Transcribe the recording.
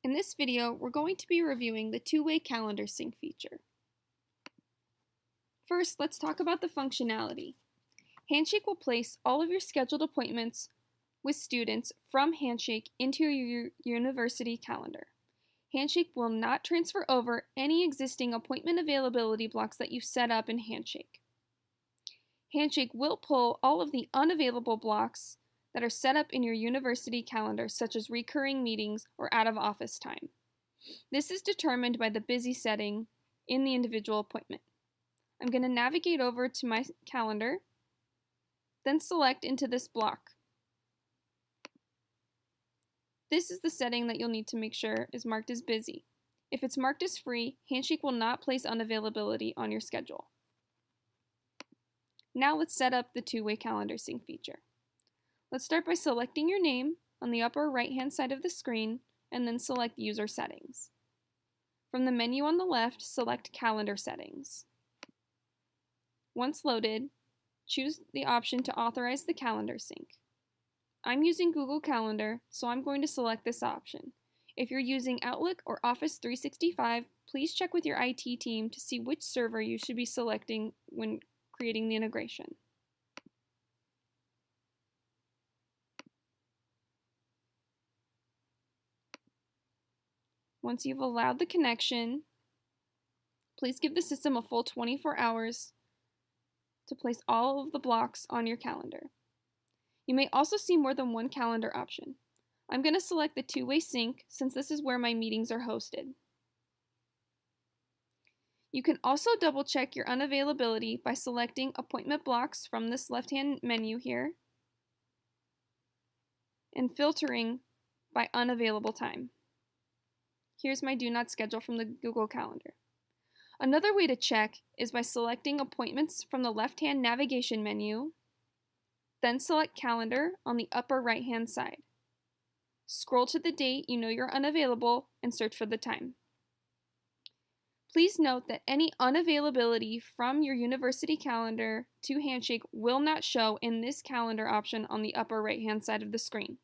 In this video, we're going to be reviewing the two-way calendar sync feature. First, let's talk about the functionality. Handshake will place all of your scheduled appointments with students from Handshake into your university calendar. Handshake will not transfer over any existing appointment availability blocks that you set up in Handshake. Handshake will pull all of the unavailable blocks that are set up in your university calendar, such as recurring meetings or out-of-office time. This is determined by the busy setting in the individual appointment. I'm going to navigate over to my calendar, then select into this block. This is the setting that you'll need to make sure is marked as busy. If it's marked as free, Handshake will not place unavailability on your schedule. Now let's set up the two-way calendar sync feature. Let's start by selecting your name on the upper right-hand side of the screen and then select User Settings. From the menu on the left, select Calendar Settings. Once loaded, choose the option to authorize the calendar sync. I'm using Google Calendar, so I'm going to select this option. If you're using Outlook or Office 365, please check with your IT team to see which server you should be selecting when creating the integration. Once you've allowed the connection, please give the system a full 24 hours to place all of the blocks on your calendar. You may also see more than one calendar option. I'm going to select the two-way sync since this is where my meetings are hosted. You can also double-check your unavailability by selecting appointment blocks from this left-hand menu here and filtering by unavailable time. Here's my Do Not Schedule from the Google Calendar. Another way to check is by selecting appointments from the left-hand navigation menu, then select Calendar on the upper right-hand side. Scroll to the date you know you're unavailable and search for the time. Please note that any unavailability from your university calendar to Handshake will not show in this calendar option on the upper right-hand side of the screen.